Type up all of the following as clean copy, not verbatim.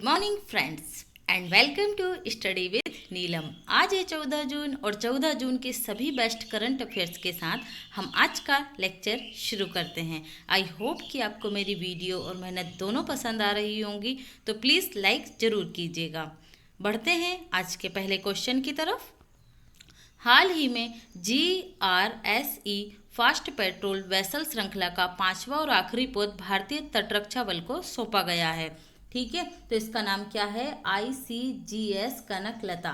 Morning friends and welcome to study with Neelam. आज है 14 जून और 14 जून के सभी बेस्ट करंट अफेयर्स के साथ हम आज का लेक्चर शुरू करते हैं। आई होप कि आपको मेरी वीडियो और मेहनत दोनों पसंद आ रही होंगी, तो प्लीज़ लाइक ज़रूर कीजिएगा। बढ़ते हैं आज के पहले क्वेश्चन की तरफ। हाल ही में GRSE फास्ट पेट्रोल वेसल श्रृंखला का 5वां और आखिरी पोत भारतीय तटरक्षा बल को सौंपा गया है। ठीक है, तो इसका नाम क्या है? ICGS कनकलता।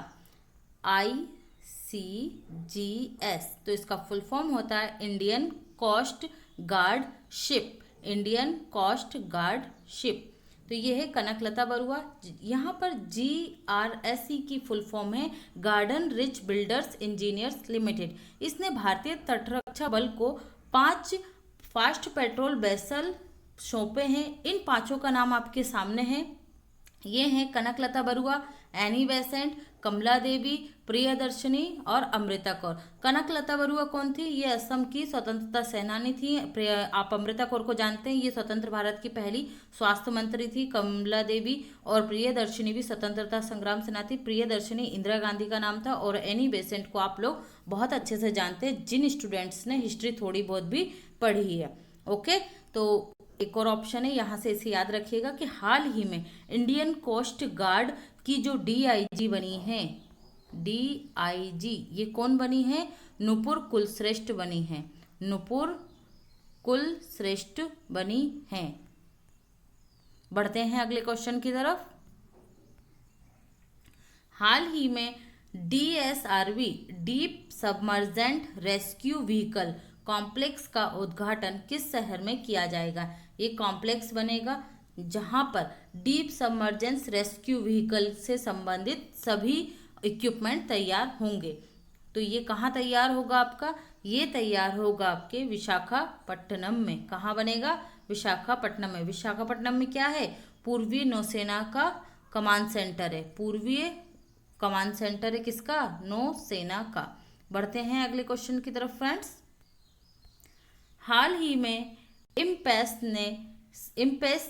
ICGS, तो इसका फुल फॉर्म होता है Indian Coast Guard Ship. Indian Coast Guard Ship, तो ये है कनकलता बरुआ। यहाँ पर GRSE की फुल फॉर्म है Garden Reach Builders Engineers Limited. इसने भारतीय तटरक्षा बल को 5 फास्ट पेट्रोल वेसल सौंपे हैं। इन 5 का नाम आपके सामने है। ये हैं कनकलता बरुआ, एनी बेसेंट, कमला देवी, प्रियदर्शनी और अमृता कौर। कनकलता बरुआ कौन थी? ये असम की स्वतंत्रता सेनानी थी। आप अमृता कौर को जानते हैं, ये स्वतंत्र भारत की पहली स्वास्थ्य मंत्री थी। कमला देवी और प्रियदर्शनी भी स्वतंत्रता संग्राम सेनानी। प्रियदर्शनी इंदिरा गांधी का नाम था। और एनी बेसेंट को आप लोग बहुत अच्छे से जानते हैं, जिन स्टूडेंट्स ने हिस्ट्री थोड़ी बहुत भी पढ़ी है। ओके, तो एक और ऑप्शन है, यहाँ से इसे याद रखिएगा कि हाल ही में इंडियन कोस्ट गार्ड की जो DIG बनी है, DIG, ये कौन बनी है? नुपुर कुलश्रेष्ठ बनी है। नुपुर कुलश्रेष्ठ बनी है। बढ़ते हैं अगले क्वेश्चन की तरफ। हाल ही में DSRV deep submergent rescue vehicle complex का उद्घाटन किस शहर में किया जाएगा? ये कॉम्प्लेक्स बनेगा जहां पर डीप सबमर्जेंस रेस्क्यू व्हीकल से संबंधित सभी इक्विपमेंट तैयार होंगे। तो ये कहाँ तैयार होगा आपका? ये तैयार होगा आपके विशाखापट्टनम में। कहाँ बनेगा? विशाखापट्टनम में। विशाखापट्टनम में क्या है? पूर्वी नौसेना का कमांड सेंटर है। पूर्वीय कमांड सेंटर है किसका? नौसेना का। बढ़ते हैं अगले क्वेश्चन की तरफ फ्रेंड्स। हाल ही में इम्पेस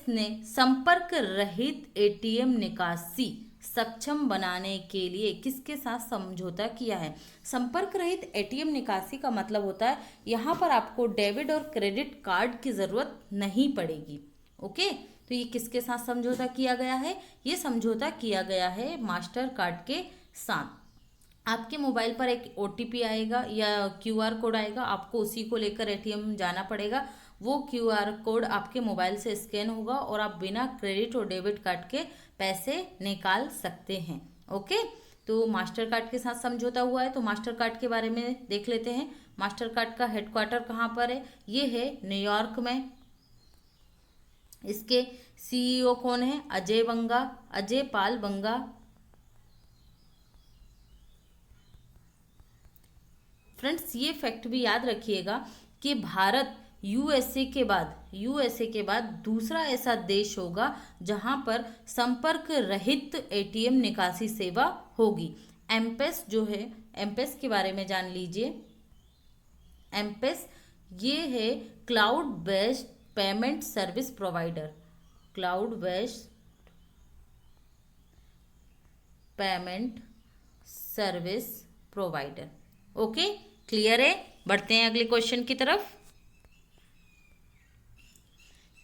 ने संपर्क रहित ATM निकासी सक्षम बनाने के लिए किसके साथ समझौता किया है? संपर्क रहित ATM निकासी का मतलब होता है यहाँ पर आपको डेबिट और क्रेडिट कार्ड की ज़रूरत नहीं पड़ेगी। ओके, तो ये किसके साथ समझौता किया गया है? ये समझौता किया गया है मास्टर कार्ड के साथ। आपके मोबाइल पर एक OTP आएगा या QR कोड आएगा, आपको उसी को लेकर ATM जाना पड़ेगा। वो QR कोड आपके मोबाइल से स्कैन होगा और आप बिना क्रेडिट और डेबिट कार्ड के पैसे निकाल सकते हैं। ओके, तो मास्टर कार्ड के साथ समझौता हुआ है। तो मास्टर कार्ड के बारे में देख लेते हैं। मास्टर कार्ड का हेडक्वार्टर कहाँ पर है? ये है न्यूयॉर्क में। इसके CEO कौन है? अजय पाल बंगा। फ्रेंड्स, ये फैक्ट भी याद रखिएगा कि भारत USA के बाद दूसरा ऐसा देश होगा जहां पर संपर्क रहित ATM निकासी सेवा होगी। एमपेस जो है, एमपेस के बारे में जान लीजिए। एमपेस ये है cloud based payment service provider. Cloud based payment service provider. Okay, clear है? बढ़ते हैं अगले क्वेश्चन की तरफ।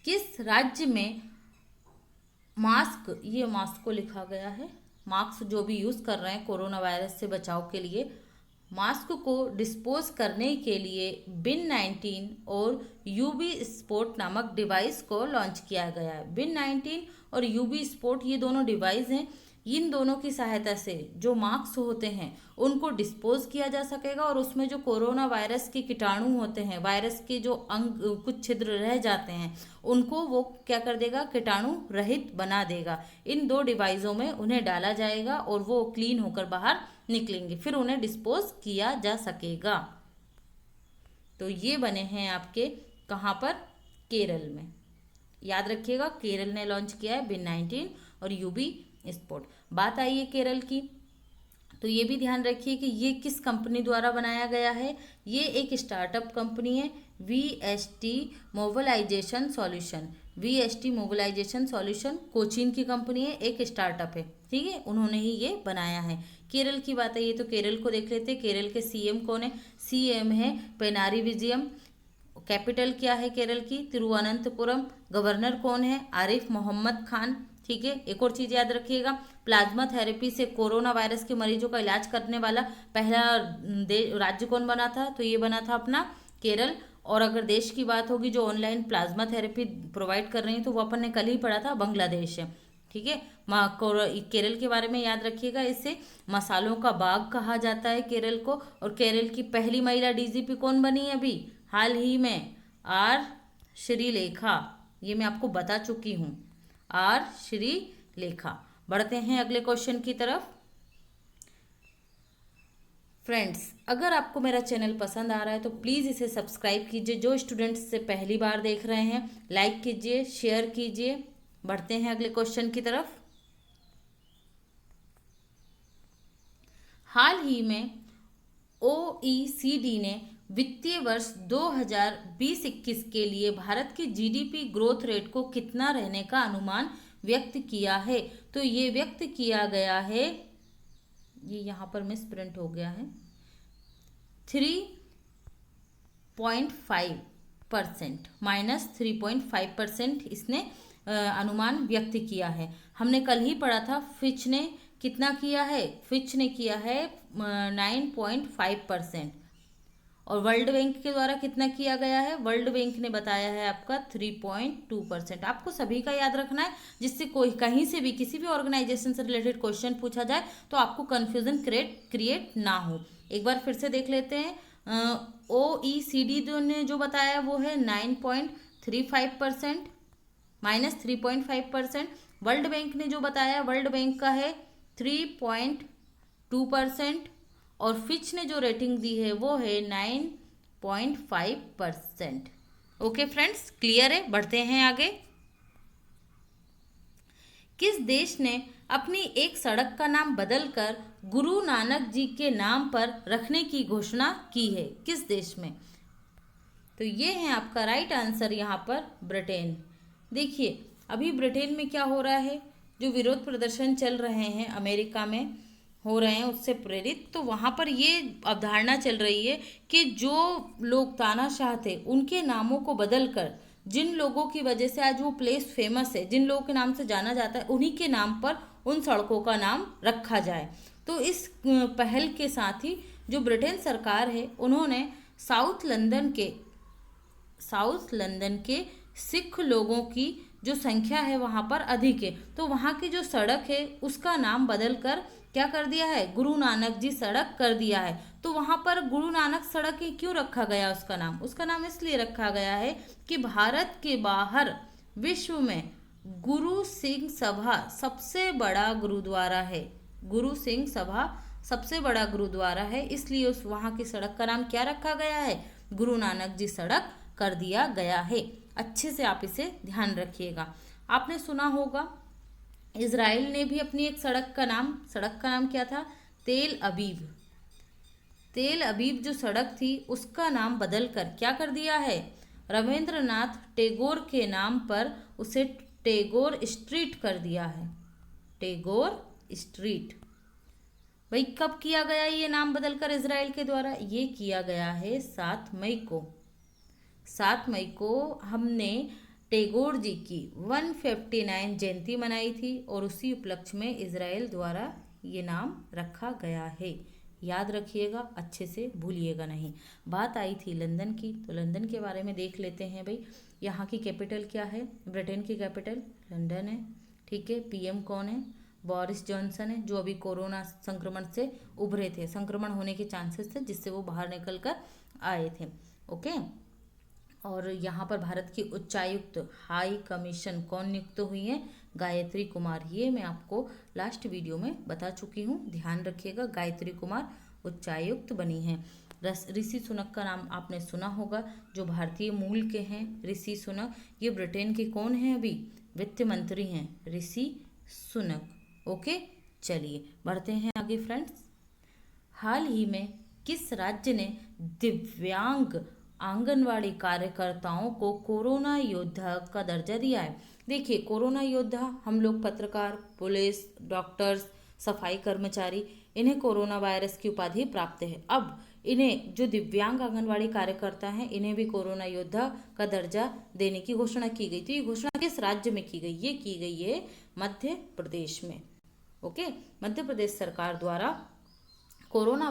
किस राज्य में मास्क, ये मास्क को लिखा गया है, मास्क जो भी यूज़ कर रहे हैं कोरोना वायरस से बचाव के लिए, मास्क को डिस्पोज करने के लिए बिन 19 और UV स्पोर्ट नामक डिवाइस को लॉन्च किया गया है। बिन 19 और UV स्पोर्ट ये दोनों डिवाइस हैं। इन दोनों की सहायता से जो मास्क होते हैं उनको डिस्पोज किया जा सकेगा और उसमें जो कोरोना वायरस के कीटाणु होते हैं, वायरस के जो अंग कुछ छिद्र रह जाते हैं, उनको वो क्या कर देगा? कीटाणु रहित बना देगा। इन 2 डिवाइसों में उन्हें डाला जाएगा और वो क्लीन होकर बाहर निकलेंगे, फिर उन्हें डिस्पोज किया जा सकेगा। तो ये बने हैं आपके कहाँ पर? केरल में। याद रखिएगा, केरल ने लॉन्च किया है बिन 19 और UV स्पोर्ट। बात आई है केरल की, तो ये भी ध्यान रखिए कि ये किस कंपनी द्वारा बनाया गया है। ये एक स्टार्टअप कंपनी है, VST mobilization solution. VST mobilization solution Cochin की कंपनी है, एक स्टार्टअप है, ठीक है, उन्होंने ही ये बनाया है। केरल की बात है, ये तो केरल को देख लेते हैं। केरल के सीएम कौन है? सीएम है पिनाराई विजयन। कैपिटल क्या है केरल की? तिरुवनंतपुरम। गवर्नर कौन है? आरिफ मोहम्मद खान, ठीक है। एक और चीज याद रखिएगा, प्लाज्मा थेरेपी से कोरोना वायरस के मरीजों का इलाज करने वाला पहला राज्य कौन बना था? तो ये बना था अपना केरल। और अगर देश की बात होगी जो ऑनलाइन प्लाज्मा थेरेपी प्रोवाइड कर रही है, तो वो अपन ने कल ही पढ़ा था, बांग्लादेश है, ठीक है। केरल के बारे में याद रखिएगा, इसे मसालों का बाग कहा जाता है केरल को। और केरल की पहली महिला डीजीपी कौन बनी है अभी हाल ही में? आर श्रीलेखा, ये मैं आपको बता चुकी हूँ, आर श्रीलेखा। बढ़ते हैं अगले क्वेश्चन की तरफ। फ्रेंड्स, अगर आपको मेरा चैनल पसंद आ रहा है तो प्लीज़ इसे सब्सक्राइब कीजिए। जो स्टूडेंट्स से पहली बार देख रहे हैं, लाइक कीजिए, शेयर कीजिए। बढ़ते हैं अगले क्वेश्चन की तरफ। हाल ही में OECD ने वित्तीय वर्ष 2020-21 के लिए भारत के जीडीपी ग्रोथ रेट को कितना रहने का अनुमान व्यक्त किया है? तो ये व्यक्त किया गया है, ये यहाँ पर मिस प्रिंट हो गया है, 3.5%, -3.5% इसने अनुमान व्यक्त किया है। हमने कल ही पढ़ा था, फिच ने कितना किया है? फिच ने किया है 9.5%। और वर्ल्ड बैंक के द्वारा कितना किया गया है? वर्ल्ड बैंक ने बताया है आपका 3.2%। आपको सभी का याद रखना है, जिससे कोई कहीं से भी किसी भी ऑर्गेनाइजेशन से रिलेटेड क्वेश्चन पूछा जाए तो आपको कंफ्यूजन क्रिएट ना हो। एक बार फिर से देख लेते हैं। OECD ने जो बताया वो है 9.35%, -3.5%। वर्ल्ड बैंक ने जो बताया, वर्ल्ड बैंक का है 3.2%। और फिच ने जो रेटिंग दी है वो है 9.5%। ओके फ्रेंड्स, क्लियर है? बढ़ते हैं आगे। किस देश ने अपनी एक सड़क का नाम बदलकर गुरु नानक जी के नाम पर रखने की घोषणा की है? किस देश में? तो ये है आपका राइट आंसर यहाँ पर ब्रिटेन। देखिए, अभी ब्रिटेन में क्या हो रहा है, जो विरोध प्रदर्शन चल रहे हैं अमेरिका में हो रहे हैं उससे प्रेरित, तो वहाँ पर ये अवधारणा चल रही है कि जो लोग तानाशाह थे उनके नामों को बदलकर, जिन लोगों की वजह से आज वो प्लेस फेमस है, जिन लोगों के नाम से जाना जाता है, उन्हीं के नाम पर उन सड़कों का नाम रखा जाए। तो इस पहल के साथ ही जो ब्रिटेन सरकार है, उन्होंने साउथ लंदन के सिख लोगों की जो संख्या है वहाँ पर अधिक है, तो वहाँ की जो सड़क है उसका नाम बदलकर क्या कर दिया है? गुरु नानक जी सड़क कर दिया है। तो वहाँ पर गुरु नानक सड़क ही क्यों रखा गया उसका नाम? उसका नाम इसलिए रखा गया है कि भारत के बाहर विश्व में गुरु सिंह सभा सबसे बड़ा गुरुद्वारा है। गुरु सिंह सभा सबसे बड़ा गुरुद्वारा है, इसलिए उस वहाँ की सड़क का नाम क्या रखा गया है? गुरु नानक जी सड़क कर दिया गया है। अच्छे से आप इसे ध्यान रखिएगा। आपने सुना होगा इजराइल ने भी अपनी एक सड़क का नाम क्या था? तेल अबीब जो सड़क थी उसका नाम बदलकर क्या कर दिया है? रविंद्रनाथ टैगोर के नाम पर उसे टैगोर स्ट्रीट कर दिया है। टैगोर स्ट्रीट। भाई कब किया गया ये नाम बदलकर इजराइल के द्वारा? ये किया गया है 7 मई को। 7 मई को हमने टैगोर जी की 159 जयंती मनाई थी और उसी उपलक्ष्य में इजराइल द्वारा ये नाम रखा गया है। याद रखिएगा, अच्छे से भूलिएगा नहीं। बात आई थी लंदन की, तो लंदन के बारे में देख लेते हैं। भाई यहाँ की कैपिटल क्या है? ब्रिटेन की कैपिटल लंदन है, ठीक है। पीएम कौन है? बोरिस जॉनसन है, जो अभी कोरोना संक्रमण से उभरे थे, संक्रमण होने के चांसेस थे जिससे वो बाहर निकल कर आए थे। ओके। और यहाँ पर भारत की उच्चायुक्त हाई कमीशन कौन नियुक्त हुई है? गायत्री कुमार। ये मैं आपको लास्ट वीडियो में बता चुकी हूँ, ध्यान रखिएगा। गायत्री कुमार उच्चायुक्त बनी हैं। ऋषि सुनक का नाम आपने सुना होगा, जो भारतीय मूल के हैं। ऋषि सुनक ये ब्रिटेन के कौन हैं? अभी वित्त मंत्री हैं ऋषि सुनक। ओके, चलिए बढ़ते हैं आगे फ्रेंड्स। हाल ही में किस राज्य ने दिव्यांग आंगनवाड़ी कार्यकर्ताओं को कोरोना योद्धा का दर्जा दिया है। देखिए, कोरोना योद्धा हम लोग पत्रकार, पुलिस, डॉक्टर्स, सफाई कर्मचारी, इन्हें कोरोना वायरस की उपाधि प्राप्त है। अब इन्हें जो दिव्यांग आंगनवाड़ी कार्यकर्ता हैं, इन्हें भी कोरोना योद्धा का दर्जा देने की घोषणा की गई। तो ये घोषणा किस राज्य में की गई? ये की गई है मध्य प्रदेश में। ओके, मध्य प्रदेश सरकार द्वारा कोरोना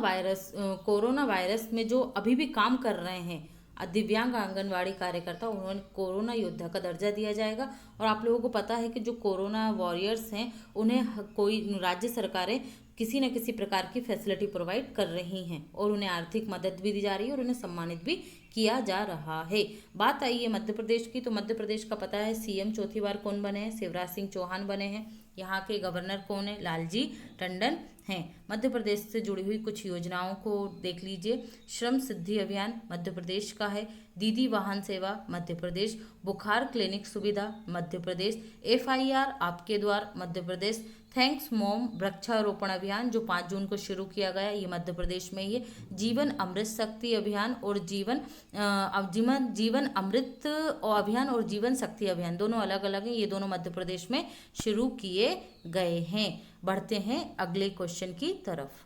वायरस में जो अभी भी काम कर रहे हैं दिव्यांग आंगनवाड़ी कार्यकर्ता, उन्होंने कोरोना योद्धा का दर्जा दिया जाएगा। और आप लोगों को पता है कि जो कोरोना वॉरियर्स हैं, उन्हें कोई राज्य सरकारें किसी न किसी प्रकार की फैसिलिटी प्रोवाइड कर रही हैं और उन्हें आर्थिक मदद भी दी जा रही है और उन्हें सम्मानित भी किया जा रहा है। बात आई है मध्य प्रदेश की, तो मध्य प्रदेश का पता है सीएम चौथी बार कौन बने हैं? शिवराज सिंह चौहान बने हैं। यहाँ के गवर्नर कौन है? लालजी टंडन हैं। मध्य प्रदेश से जुड़ी हुई कुछ योजनाओं को देख लीजिए। श्रम सिद्धि अभियान मध्य प्रदेश का है। दीदी वाहन सेवा मध्य प्रदेश। बुखार क्लिनिक सुविधा मध्य प्रदेश। FIR आपके द्वार मध्य प्रदेश। थैंक्स मॉम वृक्षारोपण अभियान जो 5 जून को शुरू किया गया, ये मध्य प्रदेश में ही है। जीवन अमृत शक्ति अभियान और जीवन अमृत अभियान और जीवन शक्ति अभियान दोनों अलग अलग हैं। ये दोनों मध्य प्रदेश में शुरू किए गए हैं। बढ़ते हैं अगले क्वेश्चन की तरफ।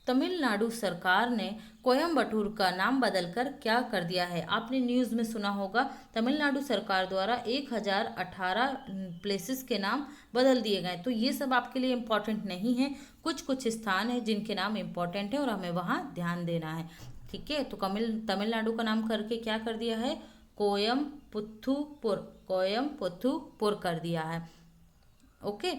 तमिलनाडु सरकार ने कोयम्बटूर का नाम बदलकर क्या कर दिया है? आपने न्यूज़ में सुना होगा, तमिलनाडु सरकार द्वारा 1018 प्लेसेस के नाम बदल दिए गए। तो ये सब आपके लिए इम्पॉर्टेंट नहीं है, कुछ कुछ स्थान है जिनके नाम इम्पॉर्टेंट है और हमें वहाँ ध्यान देना है। ठीक है, तो तमिलनाडु का नाम करके क्या कर दिया है? कोयम्पुथुपुर कर दिया है। ओके,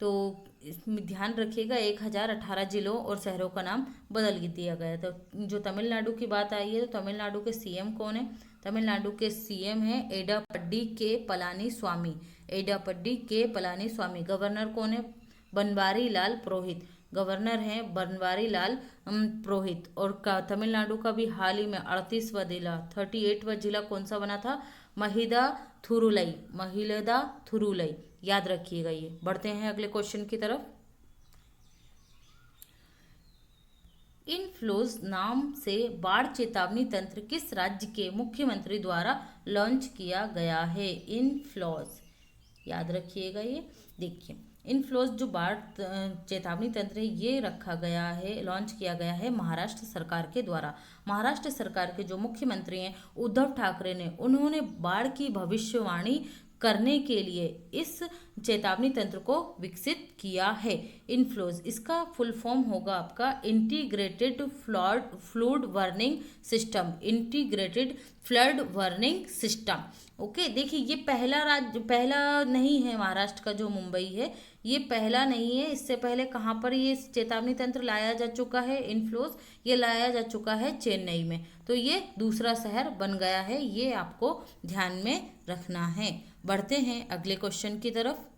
तो इसमें ध्यान रखिएगा 1018 जिलों और शहरों का नाम बदल दिया गया। तो जो तमिलनाडु की बात आई है, तो तमिलनाडु के सीएम कौन है? तमिलनाडु के सीएम हैं एडापड्डी के पलानीस्वामी। एडापड्डी के पलानीस्वामी। गवर्नर कौन है? बनवारी लाल पुरोहित। गवर्नर हैं बनवारी लाल पुरोहित। और तमिलनाडु का भी हाल ही में 38वां जिला 38वां जिला कौन सा बना था? महिलादुथुरैलाई। याद रखिएगा ये। बढ़ते हैं अगले क्वेश्चन की तरफ। इनफ्लोज नाम से बाढ़ चेतावनी तंत्र किस राज्य के मुख्यमंत्री द्वारा लॉन्च किया गया है? इनफ्लोज, याद रखिएगा ये। देखिए, इनफ्लोज जो बाढ़ चेतावनी तंत्र है, ये रखा गया है, लॉन्च किया गया है महाराष्ट्र सरकार के द्वारा। महाराष्ट्र सरकार के जो मुख्यमंत्री हैं उद्धव ठाकरे ने, उन्होंने बाढ़ की भविष्यवाणी करने के लिए इस चेतावनी तंत्र को विकसित किया है। इनफ्लोज, इसका फुल फॉर्म होगा आपका integrated flood warning system. Integrated flood warning system. Okay, देखिए ये पहला नहीं है महाराष्ट्र का जो मुंबई है, ये पहला नहीं है। इससे पहले कहाँ पर ये चेतावनी तंत्र लाया जा चुका है? इनफ्लोज ये लाया जा चुका है चेन्नई में। तो ये दूसरा शहर बन गया है, ये आपको ध्यान में रखना है। बढ़ते हैं अगले क्वेश्चन की तरफ।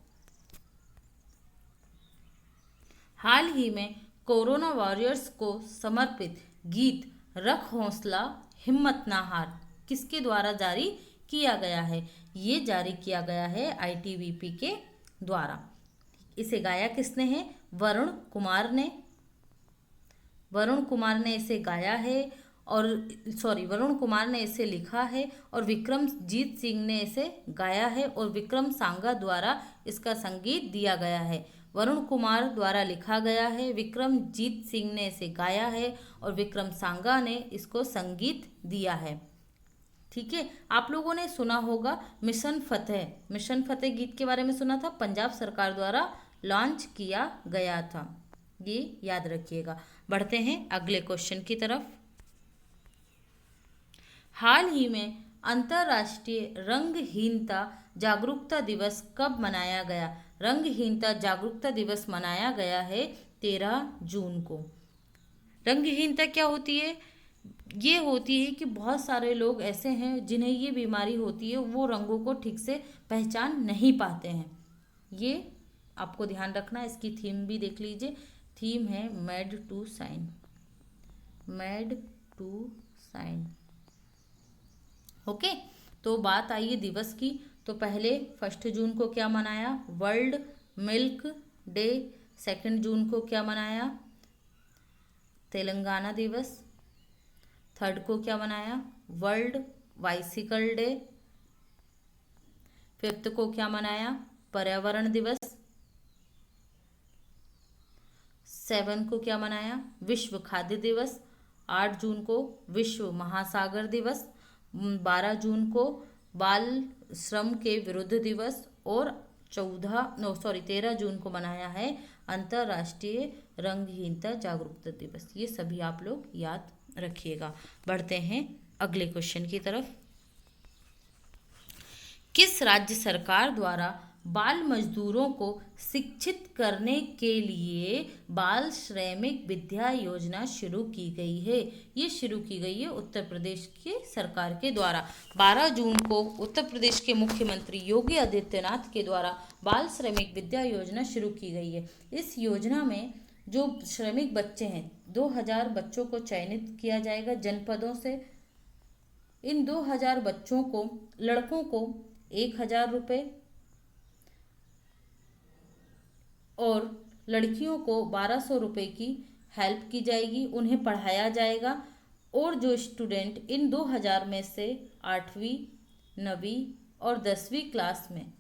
हाल ही में कोरोना वॉरियर्स को समर्पित गीत रख हौसला हिम्मत ना हार किसके द्वारा जारी किया गया है? ये जारी किया गया है ITBP के द्वारा। इसे गाया किसने है? वरुण कुमार ने इसे गाया है और वरुण कुमार ने इसे लिखा है और विक्रमजीत सिंह ने इसे गाया है और विक्रम सांगा द्वारा इसका संगीत दिया गया है। वरुण कुमार द्वारा लिखा गया है, विक्रमजीत सिंह ने इसे गाया है और विक्रम सांगा ने इसको संगीत दिया है। ठीक है, आप लोगों ने सुना होगा मिशन फतेह गीत के बारे में सुना था, पंजाब सरकार द्वारा लॉन्च किया गया था, ये याद रखिएगा। बढ़ते हैं अगले क्वेश्चन की तरफ। हाल ही में अंतर्राष्ट्रीय रंगहीनता जागरूकता दिवस कब मनाया गया? रंगहीनता जागरूकता दिवस मनाया गया है 13 जून को। रंगहीनता क्या होती है? ये होती है कि बहुत सारे लोग ऐसे हैं जिन्हें ये बीमारी होती है, वो रंगों को ठीक से पहचान नहीं पाते हैं। ये आपको ध्यान रखना है। इसकी थीम भी देख लीजिए, थीम है मेड टू साइन। ओके, तो बात आई है दिवस की। तो पहले 1 जून को क्या मनाया? World milk day. 2 जून को क्या मनाया? तेलंगाना दिवस। 3rd को क्या मनाया? World bicycle day. 5th को क्या मनाया? पर्यावरण दिवस। 7 को क्या मनाया? विश्व खाद्य दिवस। 8 जून को विश्व महासागर दिवस। 12 जून को बाल श्रम के विरुद्ध दिवस। और 13 जून को मनाया है अंतर्राष्ट्रीय रंगहीनता जागरूकता दिवस। ये सभी आप लोग याद रखिएगा। बढ़ते हैं अगले क्वेश्चन की तरफ। किस राज्य सरकार द्वारा बाल मजदूरों को शिक्षित करने के लिए बाल श्रमिक विद्या योजना शुरू की गई है? ये शुरू की गई है उत्तर प्रदेश के सरकार के द्वारा। 12 जून को उत्तर प्रदेश के मुख्यमंत्री योगी आदित्यनाथ के द्वारा बाल श्रमिक विद्या योजना शुरू की गई है। इस योजना में जो श्रमिक बच्चे हैं, 2000 बच्चों को चयनित किया जाएगा जनपदों से। इन 2000 बच्चों को, लड़कों को 1000 रुपये और लड़कियों को 1200 रुपये की हेल्प की जाएगी, उन्हें पढ़ाया जाएगा। और जो स्टूडेंट इन 2000 में से 8वीं, 9वीं और 10वीं क्लास में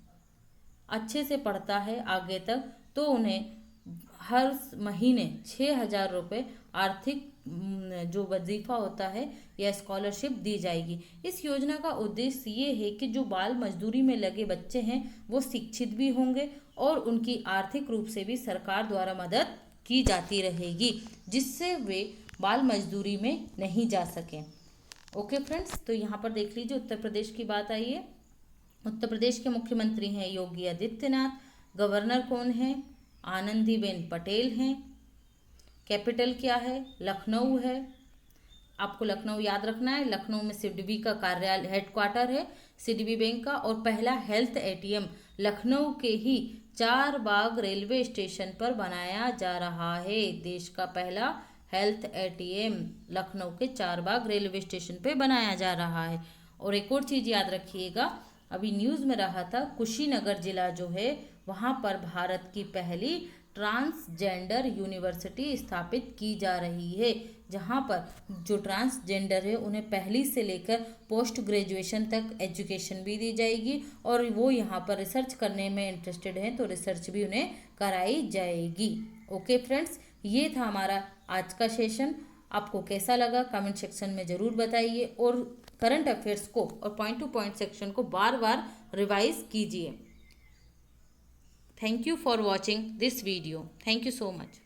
अच्छे से पढ़ता है आगे तक, तो उन्हें हर महीने 6000 रुपये आर्थिक जो वजीफा होता है या स्कॉलरशिप दी जाएगी। इस योजना का उद्देश्य ये है कि जो बाल मजदूरी में लगे बच्चे हैं वो शिक्षित भी होंगे और उनकी आर्थिक रूप से भी सरकार द्वारा मदद की जाती रहेगी, जिससे वे बाल मजदूरी में नहीं जा सकें। ओके फ्रेंड्स, तो यहाँ पर देख लीजिए उत्तर प्रदेश की बात आई है। उत्तर प्रदेश के मुख्यमंत्री हैं योगी आदित्यनाथ। गवर्नर कौन है? आनंदीबेन पटेल हैं। कैपिटल क्या है? लखनऊ है। आपको लखनऊ याद रखना है। लखनऊ में सिडबी का कार्यालय, हेडक्वार्टर है सिडबी बैंक का। और पहला हेल्थ एटीएम लखनऊ के ही चारबाग रेलवे स्टेशन पर बनाया जा रहा है। देश का पहला हेल्थ एटीएम लखनऊ के चारबाग रेलवे स्टेशन पे बनाया जा रहा है। और एक और चीज़ याद रखिएगा, अभी न्यूज़ में रहा था, कुशीनगर जिला जो है वहाँ पर भारत की पहली ट्रांसजेंडर यूनिवर्सिटी स्थापित की जा रही है, जहाँ पर जो ट्रांसजेंडर है उन्हें पहली से लेकर पोस्ट ग्रेजुएशन तक एजुकेशन भी दी जाएगी। और वो यहाँ पर रिसर्च करने में इंटरेस्टेड हैं तो रिसर्च भी उन्हें कराई जाएगी। ओके फ्रेंड्स, ये था हमारा आज का सेशन। आपको कैसा लगा कमेंट सेक्शन में ज़रूर बताइए। और करंट अफेयर्स को और पॉइंट टू पॉइंट सेक्शन को बार बार रिवाइज कीजिए। Thank you for watching this video. Thank you so much.